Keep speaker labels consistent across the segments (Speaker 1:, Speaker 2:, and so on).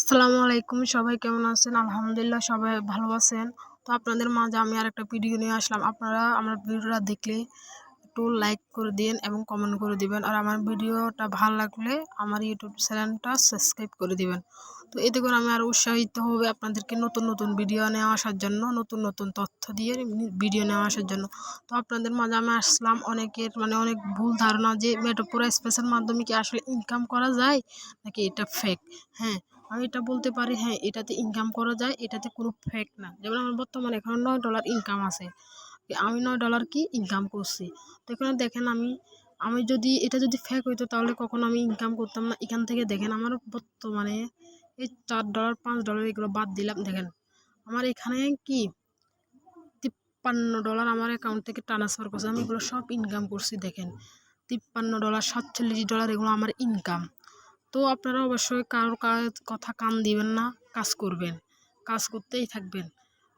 Speaker 1: আসসালামু আলাইকুম, সবাই কেমন আছেন? আলহামদুলিল্লাহ সবাই ভালো আছেন। তো আপনাদের মাঝে আমি আরেকটা ভিডিও নিয়ে আসলাম। আপনারা আমার ভিডিওটা দেখলে একটু লাইক করে দিন এবং কমেন্ট করে দিবেন। আর আমার ভিডিওটা ভালো লাগলে আমার ইউটিউব চ্যানেলটা সাবস্ক্রাইব করে দিবেন। তো এতে করে আমি আরও উৎসাহিত হবে আপনাদেরকে নতুন নতুন ভিডিও নিয়ে আসার জন্য, নতুন নতুন তথ্য দিয়ে ভিডিও নিয়ে আসার জন্য। তো আপনাদের মাঝে আমি আসলাম, অনেকের অনেক ভুল ধারণা যে মেটোপুর এক্সপ্রেসের মাধ্যমে কি আসলে ইনকাম করা যায় নাকি এটা ফেক। হ্যাঁ, আমি এটা বলতে পারি, হ্যাঁ এটাতে ইনকাম করা যায়, এটাতে কোনো ফেক না। যেমন আমার বর্তমানে এখানে $9 ইনকাম আছে, আমি $9 কি ইনকাম করছি। তো এখানে দেখেন আমি যদি এটা যদি ফেক হইতো তাহলে কখনো আমি ইনকাম করতাম না। এখান থেকে দেখেন আমার বর্তমানে এই $4 $5 এগুলো বাদ দিলাম, দেখেন আমার এখানে কি $53 আমার অ্যাকাউন্ট থেকে ট্রান্সফার করছে। আমি এগুলো সব ইনকাম করছি। দেখেন $53 $47 এগুলো আমার ইনকাম। তো আপনারা অবশ্যই কারোর কথা কান দিবেন না, কাজ করবেন, কাজ করতেই থাকবেন,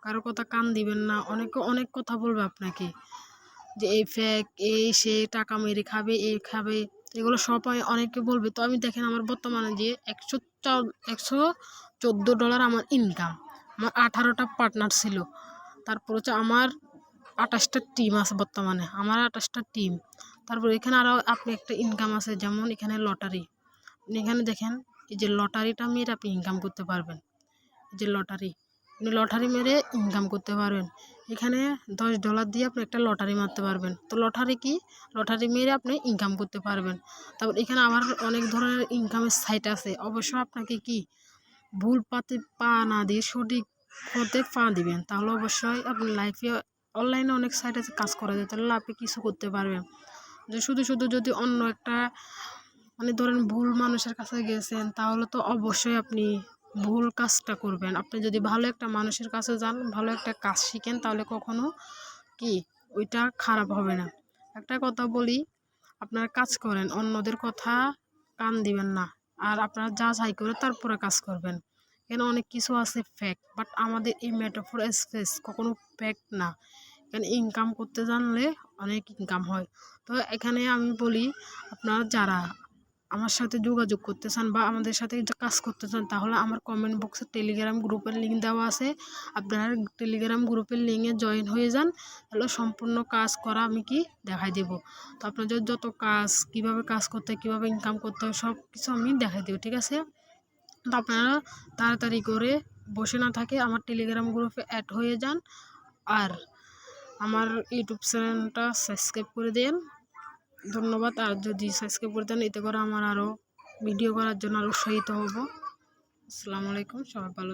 Speaker 1: কারোর কথা কান দিবেন না। অনেকে অনেক কথা বলবে আপনাকে যে এই ফেক, এই সে টাকা মেরে খাবে, এই খাবে, এগুলো সবাই অনেকে বলবে। তো আমি দেখেন আমার বর্তমানে যে $114 আমার ইনকাম, আমার 18টা পার্টনার ছিল, তারপর হচ্ছে আমার 28টা টিম আছে বর্তমানে, আমার 28টা টিম। তারপর এখানে আরও আপনি একটা ইনকাম আছে, যেমন এখানে লটারি। এখানে দেখেন এই যে লটারিটা মেরে আপনি ইনকাম করতে পারবেন। এই যে লটারি, আপনি লটারি মেরে ইনকাম করতে পারবেন। এখানে $10 দিয়ে আপনি একটা লটারি মারতে পারবেন। তো লটারি কি, লটারি মেরে আপনি ইনকাম করতে পারবেন। তারপর এখানে আবার অনেক ধরনের ইনকামের সাইট আছে। অবশ্য আপনাকে কি ভুল পাতে পা না দিয়ে সঠিক পথে পা দিবেন, তাহলে অবশ্যই আপনি লাইফে অনলাইনে অনেক সাইট আছে কাজ করা যায়, তাহলে আপনি কিছু করতে পারবেন। যে শুধু শুধু যদি অন্য একটা ধরেন ভুল মানুষের কাছে গেছেন, তাহলে তো অবশ্যই আপনি ভুল কাজটা করবেন। আপনি যদি ভালো একটা মানুষের কাছে যান, ভালো একটা কাজ শিখেন, তাহলে কখনো কি ওইটা খারাপ হবে না। একটা কথা বলি, আপনারা কাজ করেন, অন্যদের কথা কান দিবেন না। আর আপনারা যাচাই করে তারপরে কাজ করবেন। এখানে অনেক কিছু আছে ফেক, বাট আমাদের এই মেটোপুর এক্সপ্রেস কখনো ফেক না। এখানে ইনকাম করতে জানলে অনেক ইনকাম হয়। তো এখানে আমি বলি, আপনারা যারা আমার সাথে যোগাযোগ করতে চান বা আমাদের সাথে কাজ করতে চান, তাহলে আমার কমেন্ট বক্সে টেলিগ্রাম গ্রুপের লিঙ্ক দেওয়া আছে। আপনারা টেলিগ্রাম গ্রুপের লিঙ্কে জয়েন হয়ে যান, তাহলে সম্পূর্ণ কাজ করা আমি কি দেখাই দেব। তো আপনাদের যত কাজ, কিভাবে কাজ করতে হয়, কীভাবে ইনকাম করতে হয়, সব কিছু আমি দেখাই দেবো, ঠিক আছে? তো আপনারা তাড়াতাড়ি করে বসে না থাকে আমার টেলিগ্রাম গ্রুপে অ্যাড হয়ে যান, আর আমার ইউটিউব চ্যানেলটা সাবস্ক্রাইব করে দেন। ধন্যবাদ। আর যদি সাবস্ক্রাইব করে দেন, এতে করে আমার আরও ভিডিও করার জন্য আরও উৎসাহিত হব। আসসালামু আলাইকুম, সবাই ভালো থাকবেন।